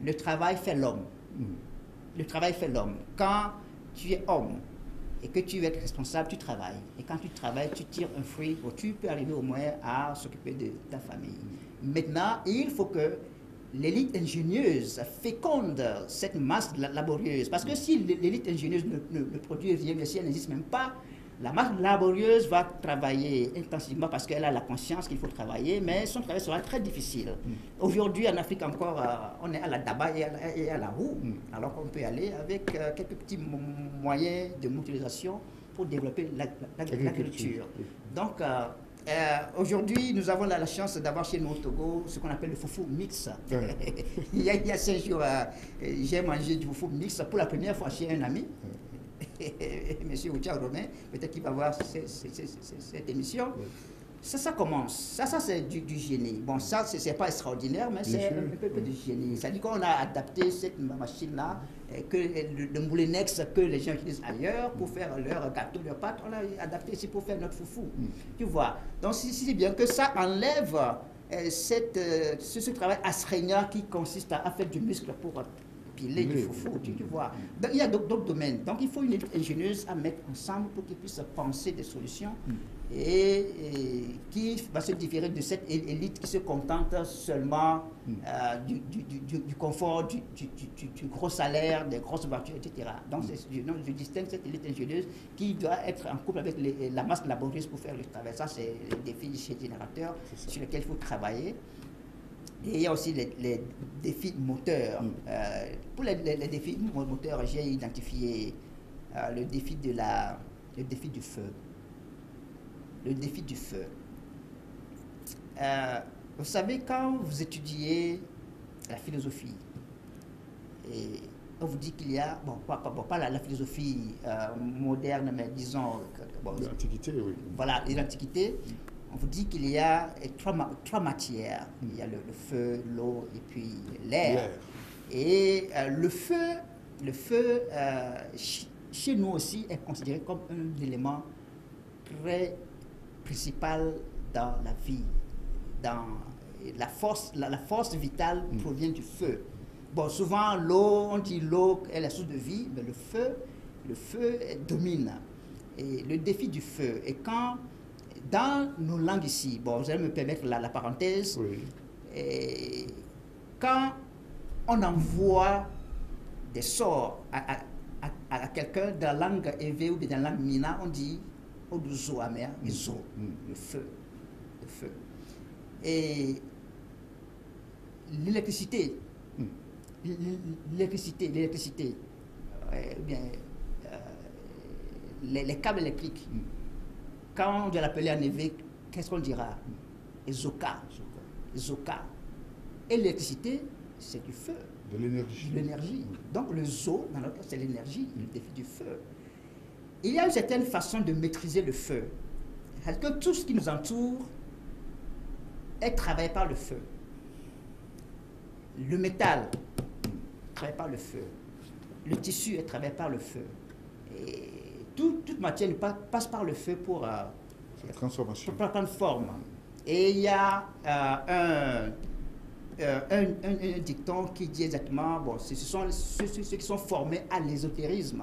le travail fait l'homme. Le travail fait l'homme. Quand tu es homme et que tu veux être responsable, tu travailles. Et quand tu travailles, tu tires un fruit, tu peux arriver au moins à s'occuper de ta famille. Maintenant, il faut que l'élite ingénieuse féconde cette masse laborieuse. Parce que si l'élite ingénieuse ne produit rien, mais si elle n'existe même pas, la masse laborieuse va travailler intensivement parce qu'elle a la conscience qu'il faut travailler, mais son travail sera très difficile. Aujourd'hui, en Afrique encore, on est à la daba et à la roue, alors qu'on peut aller avec quelques petits moyens de motorisation pour développer l'agriculture. Donc, aujourd'hui, nous avons la chance d'avoir chez nous au Togo ce qu'on appelle le foufou mix. il y a 5 jours, j'ai mangé du foufou mix pour la première fois chez un ami. Monsieur Outia Romain, peut-être qu'il va voir cette émission. Ça commence. Ça c'est du génie. Bon, ça, c'est pas extraordinaire, mais c'est un peu du génie. C'est-à-dire qu'on a adapté cette machine-là, que le moulinex que les gens utilisent ailleurs pour faire leur gâteau, leur pâte, on l'a adapté ici pour faire notre foufou. Tu vois. Donc, c'est bien que ça enlève ce travail astreignant qui consiste à faire du muscle pour piler du foufou, tu vois. Donc, il y a d'autres domaines. Donc, il faut une élite ingénieuse à mettre ensemble pour qu'ils puissent penser des solutions et qui va se différer de cette élite qui se contente seulement du confort, du gros salaire, des grosses voitures, etc. Donc, je distingue cette élite ingénieuse qui doit être en couple avec la masse laborieuse pour faire le travail. Ça, c'est le défi générateur sur lequel il faut travailler. Et il y a aussi les défis moteurs. Pour les défis moteurs, j'ai identifié le défi du feu. Le défi du feu. Vous savez, quand vous étudiez la philosophie, et on vous dit qu'il y a, pas la philosophie moderne, mais disons... l'Antiquité, oui. Voilà, l'Antiquité. On vous dit qu'il y a trois matières. Il y a le feu, l'eau et puis l'air. Et le feu chez nous aussi, est considéré comme un élément très principal dans la vie. Dans la force vitale provient du feu. Bon, souvent, l'eau, on dit l'eau est la source de vie, mais le feu domine. Et le défi du feu est quand... Dans nos langues ici, bon, vous allez me permettre la parenthèse, et quand on envoie des sorts à quelqu'un dans la langue éve ou dans la langue mina, on dit Oduzo amer, le feu. Et l'électricité, bien, les câbles électriques, quand on doit l'appeler en éveil, qu'est-ce qu'on dira? Zoka. Et l'électricité, c'est du feu. De l'énergie. Donc le zo, dans notre cas, c'est l'énergie, le défi du feu. Il y a une certaine façon de maîtriser le feu. C'est que tout ce qui nous entoure est travaillé par le feu. Le métal est travaillé par le feu. Le tissu est travaillé par le feu. Et toute matière passe par le feu pour transformation. Pour prendre forme. Et il y a un dicton qui dit exactement, bon, ce sont ceux qui sont formés à l'ésotérisme.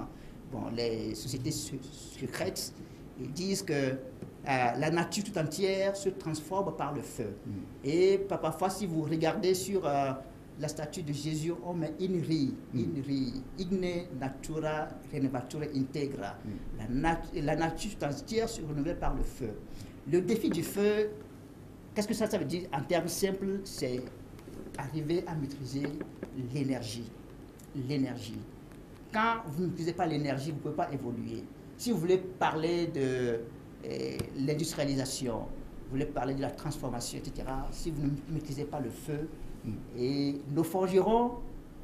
Bon, les sociétés secrètes, ils disent que la nature tout entière se transforme par le feu. Et parfois, si vous regardez sur la statue de Jésus, on met igne natura renovatura integra. La nature tout entière se renouvelle par le feu. Le défi du feu, qu'est-ce que ça veut dire en termes simples? C'est arriver à maîtriser l'énergie. Quand vous ne maîtrisez pas l'énergie, vous ne pouvez pas évoluer. Si vous voulez parler de l'industrialisation, vous voulez parler de la transformation, etc., si vous ne maîtrisez pas le feu, et nos forgerons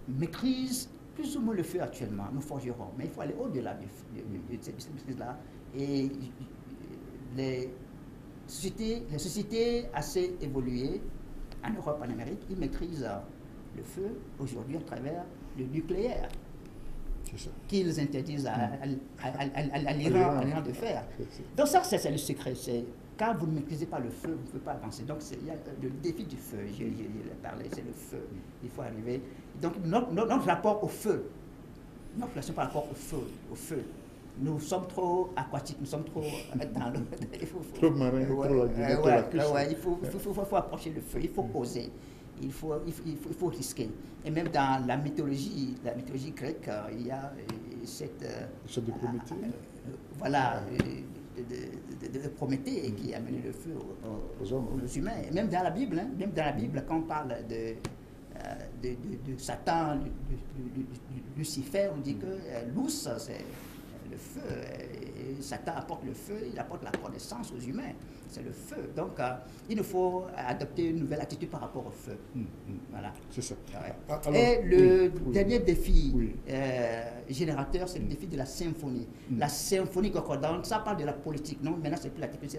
maîtrisent plus ou moins le feu actuellement, nos forgerons, mais il faut aller au-delà de cette maîtrise-là. Et les sociétés assez évoluées, en Europe, en Amérique, ils maîtrisent le feu aujourd'hui à travers le nucléaire, qu'ils interdisent à l'Iran de faire. Donc ça, c'est le secret. Quand vous ne maîtrisez pas le feu, vous ne pouvez pas avancer. Donc il y a le défi du feu, je l'ai parlé, c'est le feu. Il faut arriver. Donc notre rapport au feu, notre relation par rapport au feu, nous sommes trop aquatiques, nous sommes trop dans le... Trop marin, trop la cuisse. Il faut approcher le feu, il faut oser, il faut risquer. Et même dans la mythologie grecque, il y a cette... de Prométhée. Voilà, de Prométhée qui a amené le feu aux humains. Et même dans la Bible, quand on parle de Satan, de Lucifer, on dit que Luce, c'est le feu. Et Satan apporte le feu, il apporte la connaissance aux humains. C'est le feu. Donc, il nous faut adopter une nouvelle attitude par rapport au feu. Voilà. C'est ça. Ouais. Alors, le dernier défi générateur, c'est le défi de la symphonie. La symphonie concordante, ça parle de la politique, non? Maintenant, c'est plus la technique.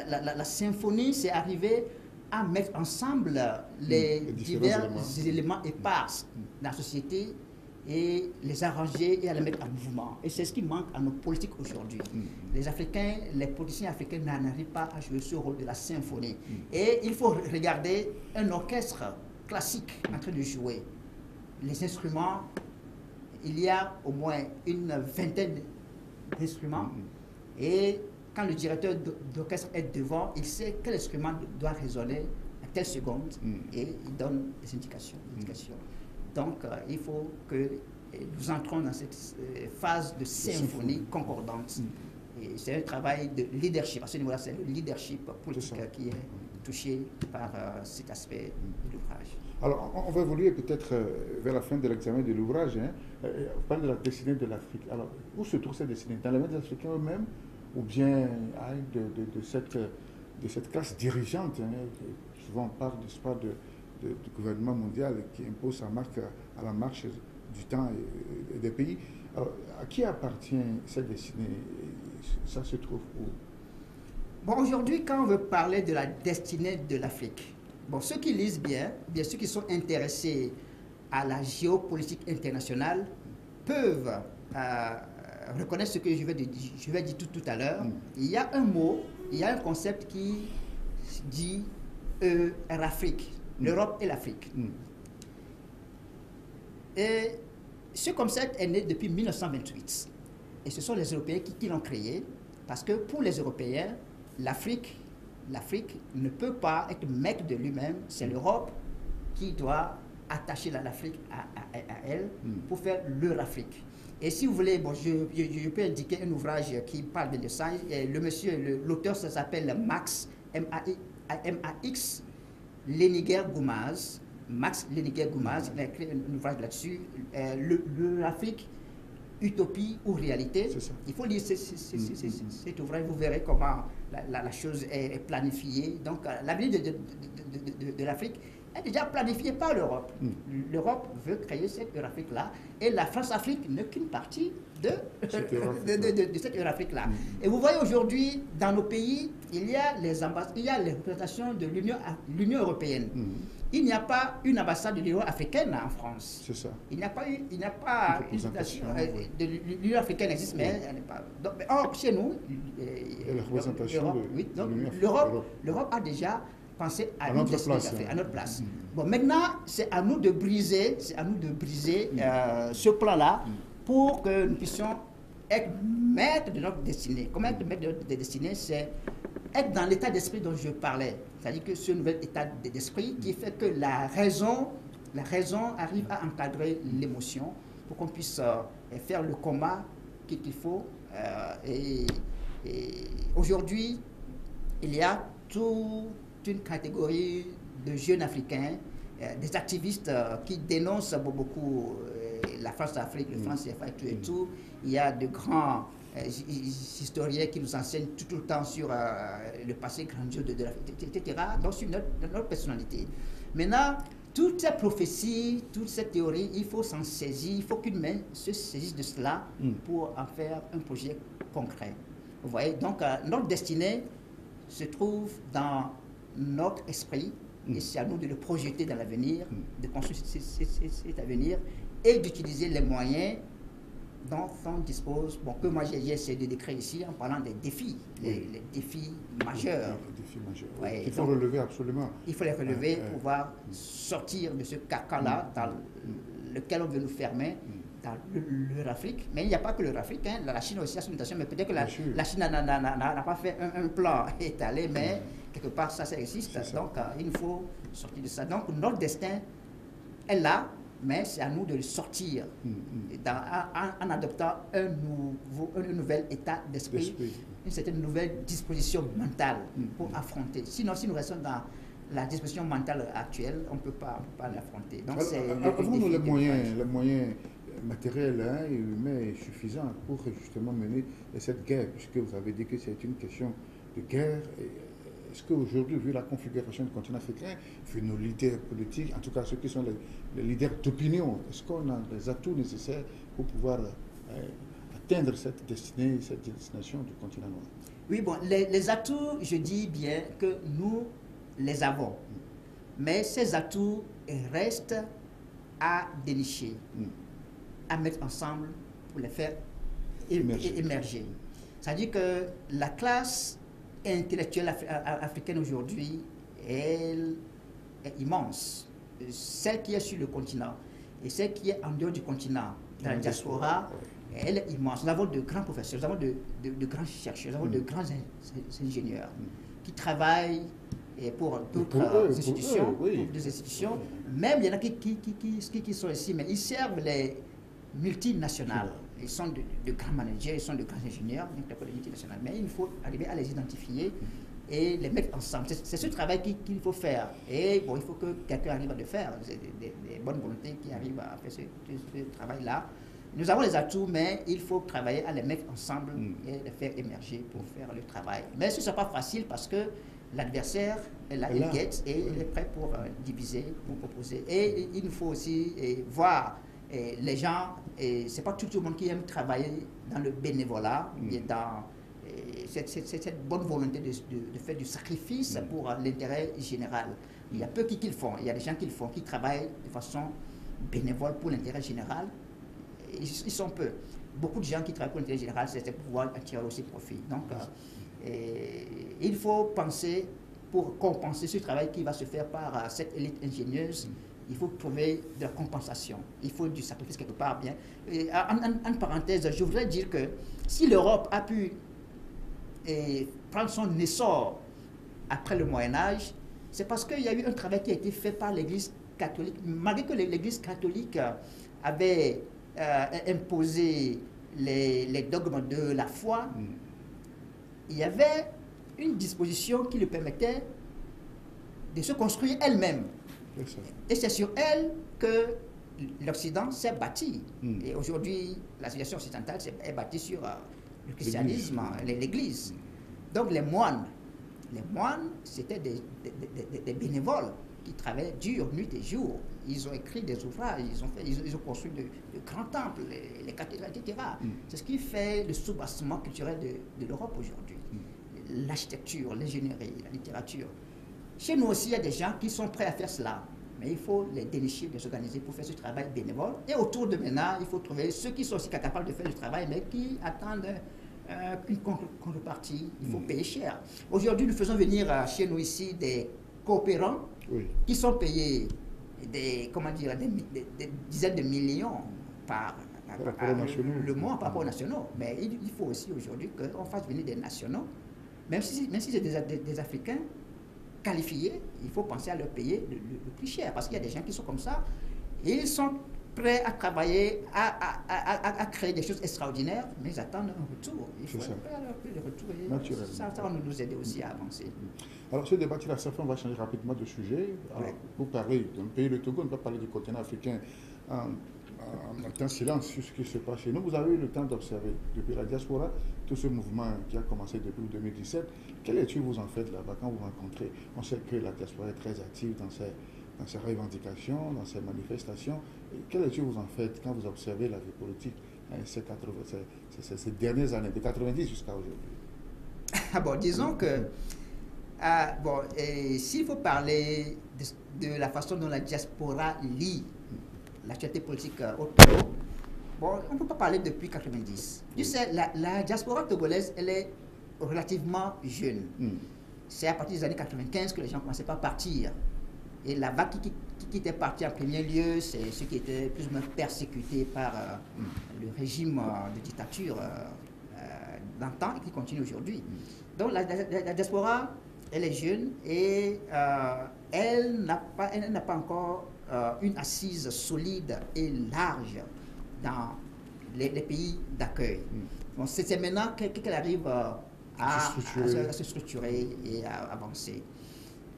La symphonie, c'est arriver à mettre ensemble les divers éléments épars dans la société et les arranger et à les mettre en mouvement. Et c'est ce qui manque à nos politiques aujourd'hui. Les politiciens africains n'arrivent pas à jouer ce rôle de la symphonie. Et il faut regarder un orchestre classique en train de jouer. Les instruments, il y a au moins une vingtaine d'instruments. Et quand le directeur d'orchestre est devant, il sait quel instrument doit résonner à telle seconde et il donne des indications. Donc, il faut que nous entrons dans cette phase de symphonie concordante. Et c'est un travail de leadership. À ce niveau-là, c'est le leadership politique qui est touché par cet aspect de l'ouvrage. Alors, on va évoluer peut-être vers la fin de l'examen de l'ouvrage. On parle de la destinée de l'Afrique. Alors, où se trouve cette destinée? Dans les mains des Africains eux-mêmes ou bien de cette classe dirigeante souvent on parle du gouvernement mondial qui impose sa marque à la marche du temps et des pays. Alors, à qui appartient cette destinée? Ça se trouve où? Bon, aujourd'hui, quand on veut parler de la destinée de l'Afrique, bon, ceux qui lisent bien ceux qui sont intéressés à la géopolitique internationale peuvent reconnaître ce que je vais dire tout à l'heure. Il y a un mot, il y a un concept qui dit Afrique, l'Europe et l'Afrique. Et ce concept est né depuis 1928. Et ce sont les Européens qui l'ont créé, parce que pour les Européens, l'Afrique ne peut pas être maître de lui-même, c'est l'Europe qui doit attacher l'Afrique à elle pour faire leur Afrique. Et si vous voulez, bon, je peux indiquer un ouvrage qui parle de ça. L'auteur, ça s'appelle Max, MAX, Léniguer-Goumaz, Max Léniguer-Goumaz, il a écrit un ouvrage là-dessus, l'Afrique, utopie ou réalité. Il faut lire cet ouvrage, vous verrez comment la chose est planifiée. Donc l'avenir de l'Afrique est déjà planifié par l'Europe. L'Europe veut créer cette Eurafrique-là, et la France-Afrique n'est qu'une partie de cette Eurafrique-là. Et vous voyez aujourd'hui, dans nos pays, il y a les représentations de l'Union européenne. Il n'y a pas une ambassade de l'Union africaine en France. C'est ça. Il n'y a pas une représentation de l'Union africaine existe, mais elle n'est pas. Donc, or, chez nous, la représentation l'Europe a déjà pensé à notre place. Bon, maintenant, c'est à nous de briser, ce plan-là pour que nous puissions être maîtres de notre destinée. Comment être maître de notre destinée? C'est être dans l'état d'esprit dont je parlais. C'est-à-dire que ce nouvel état d'esprit qui fait que la raison arrive à encadrer l'émotion pour qu'on puisse faire le combat qu'il faut. Et aujourd'hui, il y a toute une catégorie de jeunes Africains, des activistes qui dénoncent beaucoup la France-Afrique, le France-CFA et tout. Il y a de grands historiens qui nous enseignent tout le temps sur le passé grandiose de l'Afrique, etc. Donc sur notre personnalité. Maintenant, toutes ces prophéties, toute cette théorie, il faut s'en saisir, il faut qu'une main se saisisse de cela pour en faire un projet concret. Vous voyez, donc notre destinée se trouve dans notre esprit, et c'est à nous de le projeter dans l'avenir, de construire cet avenir et d'utiliser les moyens dont on dispose, que moi j'ai essayé de décrire ici en parlant des défis, les défis majeurs. Les défis majeurs, ouais, il faut relever absolument. Il faut les relever pour pouvoir sortir de ce caca-là dans lequel on veut nous fermer, dans l'Afrique. Mais il n'y a pas que l'Afrique, hein. La Chine aussi a son intention, mais peut-être que la Chine n'a pas fait un plan étalé, mais quelque part ça existe. Donc il nous faut sortir de ça. Donc notre destin est là, mais c'est à nous de le sortir en adoptant un nouvel état d'esprit, une certaine nouvelle disposition mentale pour affronter. Sinon, si nous restons dans la disposition mentale actuelle, on ne peut pas l'affronter. Donc, avons-nous les moyens matériels et humains suffisants pour justement mener cette guerre, puisque vous avez dit que c'est une question de guerre. Est-ce qu'aujourd'hui, vu la configuration du continent africain, vu nos leaders politiques, en tout cas ceux qui sont les leaders d'opinion, est-ce qu'on a les atouts nécessaires pour pouvoir atteindre cette destination du continent noir? Oui, bon, les atouts, je dis bien que nous les avons. Mais ces atouts restent à dénicher, à mettre ensemble pour les faire émerger. C'est-à-dire que la classe intellectuelle africaine aujourd'hui, elle est immense. Celle qui est sur le continent et celle qui est en dehors du continent, dans la diaspora, elle est immense. Nous avons de grands professeurs, nous avons de grands chercheurs, nous avons de grands ingénieurs qui travaillent pour d'autres institutions, Même il y en a qui sont ici, mais ils servent les multinationales. Ils sont de grands managers, ils sont de grands ingénieurs, multinationales. Mais il faut arriver à les identifier et les mettre ensemble. C'est ce travail qu'il faut faire. Et bon, il faut que quelqu'un arrive à le faire. C'est des bonnes volontés qui arrivent à faire ce travail-là. Nous avons les atouts, mais il faut travailler à les mettre ensemble et les faire émerger pour faire le travail. Mais ce ne sera pas facile parce que l'adversaire est là, il guette et il est prêt pour diviser, pour proposer. Et il nous faut aussi voir les gens, c'est pas tout le monde qui aime travailler dans le bénévolat, et dans cette bonne volonté de faire du sacrifice pour l'intérêt général. Il y a peu qui le font, il y a des gens qui le font, qui travaillent de façon bénévole pour l'intérêt général. Ils sont peu. Beaucoup de gens qui travaillent pour l'intérêt général, c'est pour pouvoir en tirer aussi profit. Donc, il faut penser, pour compenser ce travail qui va se faire par cette élite ingénieuse, il faut trouver de la compensation. Il faut du sacrifice quelque part bien. Et en parenthèse, je voudrais dire que si l'Europe a pu prendre son essor après le Moyen-Âge, c'est parce qu'il y a eu un travail qui a été fait par l'Église catholique. Malgré que l'Église catholique avait imposé les dogmes de la foi, il y avait une disposition qui lui permettait de se construire elle-même. Et c'est sur elle que l'Occident s'est bâti. Et aujourd'hui, la civilisation occidentale est bâtie sur le christianisme, l'Église. Donc les moines, c'était des bénévoles qui travaillaient dur, nuit et jour. Ils ont écrit des ouvrages, ils ont construit de grands temples, les cathédrales, etc. C'est ce qui fait le soubassement culturel de l'Europe aujourd'hui. L'architecture, l'ingénierie, la littérature. Chez nous aussi, il y a des gens qui sont prêts à faire cela. Mais il faut les dénicher, les organiser pour faire ce travail bénévole. Et autour de maintenant, il faut trouver ceux qui sont aussi capables de faire le travail, mais qui attendent une contrepartie. Il faut payer cher. Aujourd'hui, nous faisons venir chez nous ici des coopérants qui sont payés des dizaines de millions par le mois par rapport aux nationaux. Mais il faut aussi aujourd'hui qu'on fasse venir des nationaux, même si c'est des Africains qualifiés, il faut penser à leur payer le plus cher, parce qu'il y a des gens qui sont comme ça, et ils sont prêts à travailler, à créer des choses extraordinaires, mais ils attendent un retour. Il faut le retour, et ça va nous aider aussi à avancer. Alors ce débat, on va changer rapidement de sujet. Alors, vous parlez d'un pays, le Togo, on ne peut pas parler du continent africain en silence sur ce qui se passe chez nous. Vous avez eu le temps d'observer depuis la diaspora tout ce mouvement qui a commencé depuis 2017. Quelle étude vous en faites là-bas quand vous rencontrez? On sait que la diaspora est très active dans ses revendications, dans ses manifestations. Et quelle étude vous en faites quand vous observez la vie politique ces dernières années, de 90 jusqu'à aujourd'hui? Bon, disons que s'il faut parler de la façon dont la diaspora lit l'actualité politique au Togo, bon, on ne peut pas parler depuis 90. Tu sais, la diaspora togolaise, elle est relativement jeune. C'est à partir des années 95 que les gens commençaient par partir. Et la vague qui était partie en premier lieu, c'est ceux qui étaient plus ou moins persécutés par le régime de dictature d'antan et qui continue aujourd'hui. Donc la diaspora, elle est jeune et elle n'a pas encore une assise solide et large dans les pays d'accueil. Bon, c'est maintenant qu'elle arrive à se structurer et à avancer.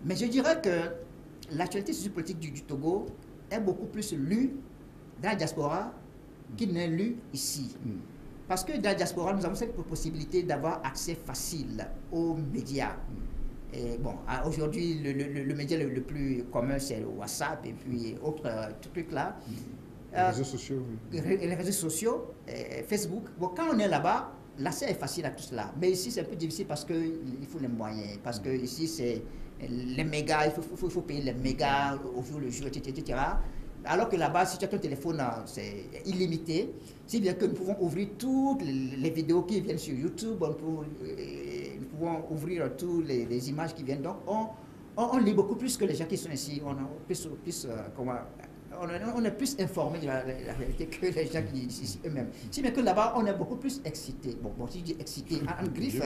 Mais je dirais que l'actualité sociopolitique du Togo est beaucoup plus lue dans la diaspora qu'il n'est lue ici. Parce que dans la diaspora, nous avons cette possibilité d'avoir accès facile aux médias. Et bon, aujourd'hui, le média le plus commun, c'est le WhatsApp et puis autres trucs là. Les réseaux sociaux. Les réseaux sociaux, Facebook. Bon, quand on est là-bas, l'accès est facile à tout cela. Mais ici, c'est un peu difficile parce qu'il faut les moyens. Parce que ici, c'est les mégas, il faut payer les mégas au jour le jour, etc. Alors que là-bas, si tu as ton téléphone, c'est illimité. Si bien que nous pouvons ouvrir toutes les vidéos qui viennent sur YouTube, nous pouvons ouvrir toutes les images qui viennent. Donc, on lit beaucoup plus que les gens qui sont ici. On est plus informé de la réalité que les gens qui sont ici eux-mêmes. Si bien que là-bas, on est beaucoup plus excité. Bon, si je dis excité en griffe,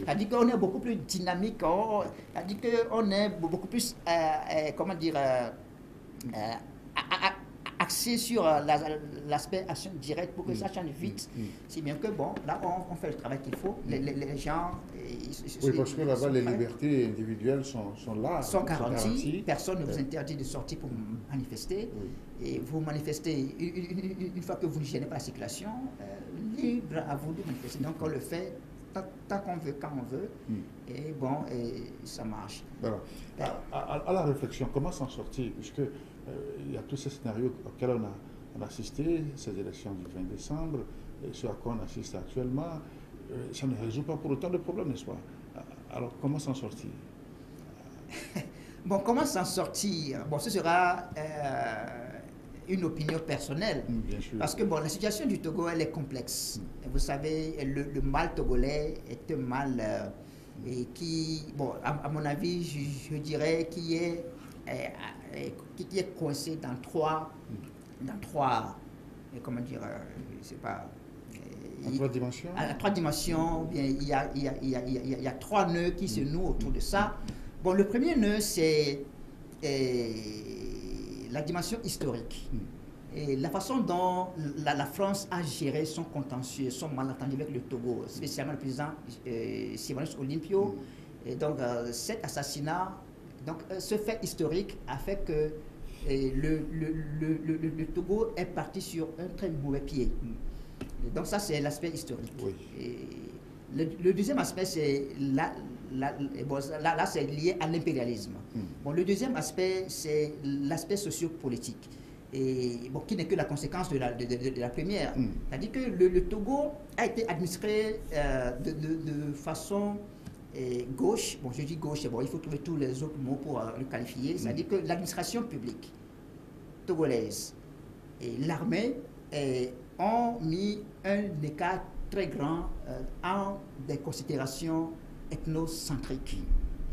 ça dit qu'on est beaucoup plus dynamique, ça dit qu'on est beaucoup plus, axé sur l'aspect action directe pour que ça change vite. Si bien que, bon, là, on fait le travail qu'il faut. Les gens... Oui, parce que là-bas, les libertés individuelles sont là. Sont garanties. Personne ne vous interdit de sortir pour manifester. Et vous manifestez, une fois que vous ne gênez pas la circulation, libre à vous de manifester. Donc, on le fait tant qu'on veut, quand on veut. Et bon, ça marche. Voilà. À la réflexion, comment s'en sortir? Puisque il y a tous ces scénarios auxquels on a assisté, ces élections du 20 décembre, ce à quoi on assiste actuellement, ça ne résout pas pour autant de problèmes, n'est-ce pas? Alors, comment s'en sortir? Bon, comment s'en sortir? Bon, ce sera une opinion personnelle. Bien sûr. Parce que, bon, la situation du Togo, elle est complexe. Vous savez, le mal togolais est un mal qui, bon, à mon avis, je dirais, qui est coincé dans trois comment dire, je sais pas. En trois dimensions. À trois dimensions, bien, il y a trois nœuds qui se nouent autour de ça. Bon, le premier nœud, c'est la dimension historique. Et la façon dont la France a géré son contentieux, son malentendu avec le Togo, spécialement le président Sylvanus Olympio. Et donc, cet assassinat Donc, ce fait historique a fait que le Togo est parti sur un très mauvais pied. Et donc, ça, c'est l'aspect historique. Oui. Et le deuxième aspect, c'est là, c'est lié à l'impérialisme. Bon, le deuxième aspect, c'est l'aspect sociopolitique, et bon, qui n'est que la conséquence de la première. C'est-à-dire que le Togo a été administré de façon gauche. Bon, je dis gauche, bon, il faut trouver tous les autres mots pour le qualifier. C'est-à-dire que l'administration publique togolaise et l'armée ont mis un écart très grand en des considérations ethnocentriques.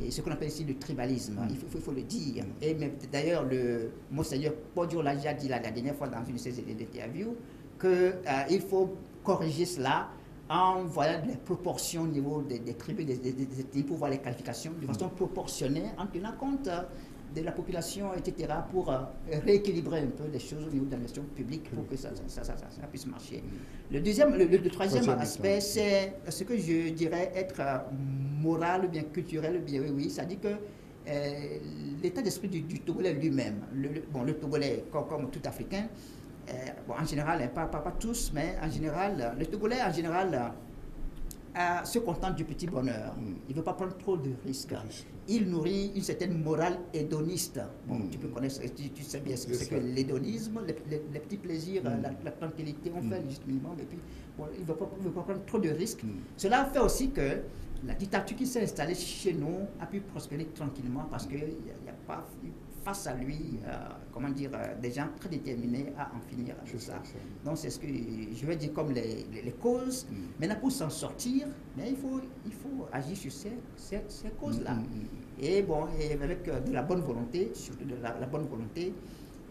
Et ce qu'on appelle ici le tribalisme, il faut le dire. Et d'ailleurs, le Monseigneur Podio l'a déjà dit la dernière fois dans une de ses interviews, qu'il faut corriger cela en voyant les proportions au niveau des tribus, des ethnies, pour voir les qualifications de façon proportionnée, en tenant compte de la population, etc., pour rééquilibrer un peu les choses au niveau de la gestion publique pour que ça puisse marcher. Le troisième aspect, c'est ce que je dirais être moral ou bien culturel, ou bien oui, c'est-à-dire que l'état d'esprit du Togolais lui-même, le Togolais, comme tout Africain, en général, pas tous, mais en général, le Togolais, en général, se contente du petit bonheur. Il ne veut pas prendre trop de risques. Il nourrit une certaine morale hédoniste. Bon, tu peux connaître, tu sais bien ce que c'est que l'hédonisme, les petits plaisirs, la tranquillité, on fait juste minimum, et puis bon, il ne veut pas prendre trop de risques. Cela fait aussi que la dictature qui s'est installée chez nous a pu prospérer tranquillement parce qu'il n'y a pas face à lui, comment dire, des gens très déterminés à en finir avec ça. Donc c'est ce que je vais dire comme les causes. Maintenant, pour s'en sortir, mais il faut agir sur ces causes-là. Et bon, et avec de la bonne volonté, surtout de la bonne volonté,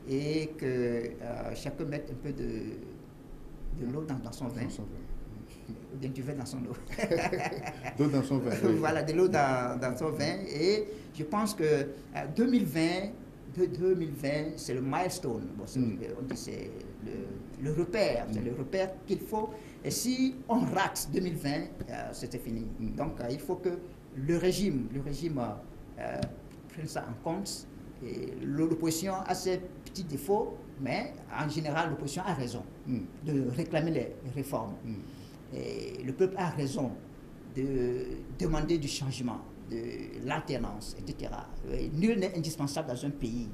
et que chacun mette un peu de l'eau dans son vin. Ou bien du vin dans son eau. D'eau dans son vin. Oui. Voilà, de l'eau dans son vin. Et je pense que 2020, c'est le milestone. Bon, on dit c'est le repère. C'est le repère qu'il faut. Et si on rate 2020, c'était fini. Donc, il faut que le régime prenne ça en compte. Et l'opposition a ses petits défauts, mais en général, l'opposition a raison de réclamer les réformes. Et le peuple a raison de demander du changement, de l'alternance, etc. Et nul n'est indispensable dans un pays.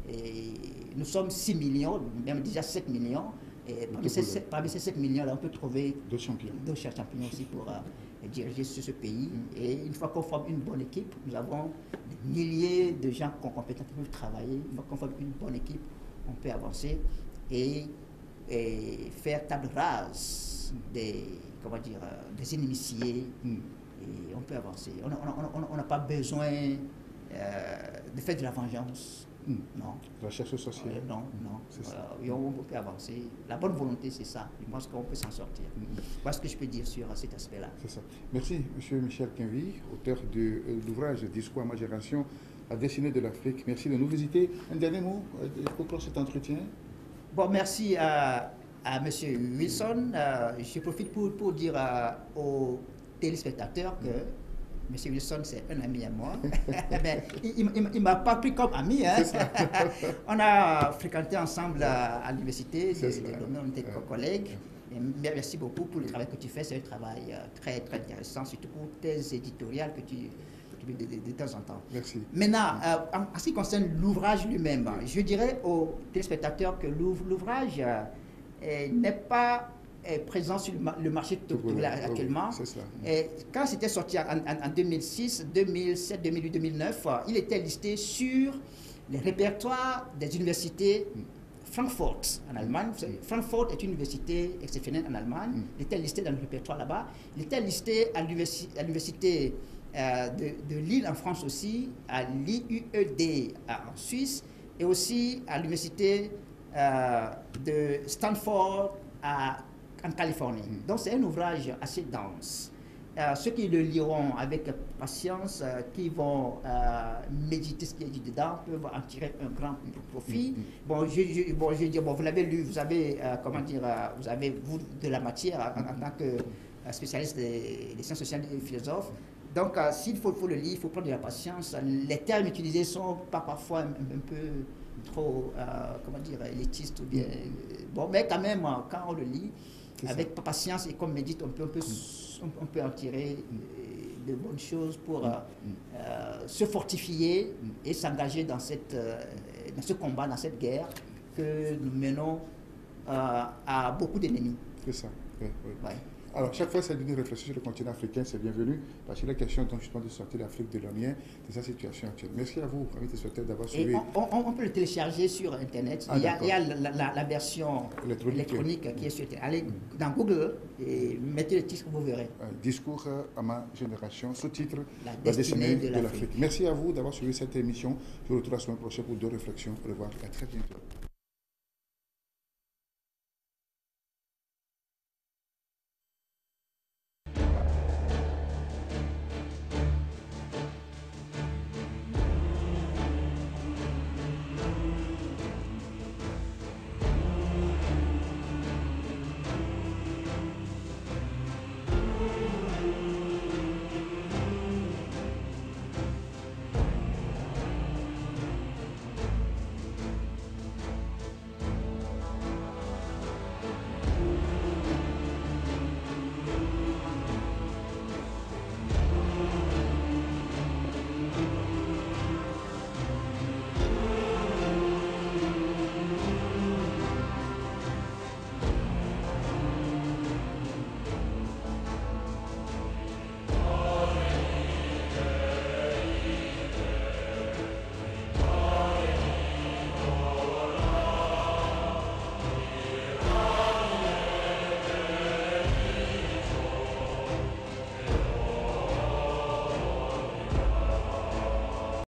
Et nous sommes 6 millions, même déjà 7 millions. Et parmi ces 7 millions-là, on peut trouver d'autres champions aussi pour diriger ce pays. Et une fois qu'on forme une bonne équipe, nous avons des milliers de gens compétents qui peuvent travailler. Une fois qu'on forme une bonne équipe, on peut avancer et faire table rase des initiés, et on peut avancer. On n'a pas besoin de faire de la vengeance. Non. La recherche sociale. Non. On peut avancer. La bonne volonté, c'est ça. Je pense qu'on peut s'en sortir. Voilà ce que je peux dire sur cet aspect-là. C'est ça. Merci, M. Michel Quinville, auteur de l'ouvrage Discours à ma génération, à dessiner de l'Afrique. Merci de nous visiter. Un dernier mot pour clore cet entretien. Bon, merci à M. Wilson. Je profite pour dire aux téléspectateurs que M. Wilson, c'est un ami à moi. Mais il ne m'a pas pris comme ami. Hein. On a fréquenté ensemble à l'université, on était collègues. Et merci beaucoup pour le travail que tu fais. C'est un travail très, très intéressant, surtout pour tes éditoriales que tu de temps en temps. Merci. Maintenant, en ce qui concerne l'ouvrage lui-même, je dirais aux téléspectateurs que l'ouvrage n'est pas présent sur le marché actuellement. Et quand c'était sorti en 2006, 2007, 2008, 2009, il était listé sur les répertoires des universités Francfort en Allemagne. Francfort est une université exceptionnelle en Allemagne. Il était listé dans le répertoire là-bas. Il était listé à l'université de Lille en France aussi, à l'IUED en Suisse, et aussi à l'université de Stanford en Californie. Donc c'est un ouvrage assez dense. Ceux qui le liront avec patience, qui vont méditer ce qui est dit dedans, peuvent en tirer un grand profit. Bon, vous l'avez lu, vous avez, vous avez, vous, de la matière en tant que spécialiste des sciences sociales et philosophes. Donc, s'il faut le lire, il faut prendre de la patience. Les termes utilisés sont parfois un peu trop, comment dire, élitistes ou bien. Bon, mais quand même, quand on le lit, avec patience et comme médite, on peut en tirer de bonnes choses pour se fortifier et s'engager dans ce combat, dans cette guerre que nous menons à beaucoup d'ennemis. C'est ça, oui. Ouais. Alors, chaque fois, c'est une réflexion sur le continent africain, c'est bienvenu, parce que la question donc, justement de sortir l'Afrique de l'Orient, de sa situation actuelle. Merci à vous, amis téléspectateurs, d'avoir suivi. On peut le télécharger sur Internet. Il y a la version électronique qui est sur Internet. Allez dans Google et mettez le titre, vous verrez. Discours à ma génération, sous-titre La destinée de l'Afrique. Merci à vous d'avoir suivi cette émission. Je vous retrouve la semaine prochaine pour 2 réflexions. Au revoir et à très bientôt.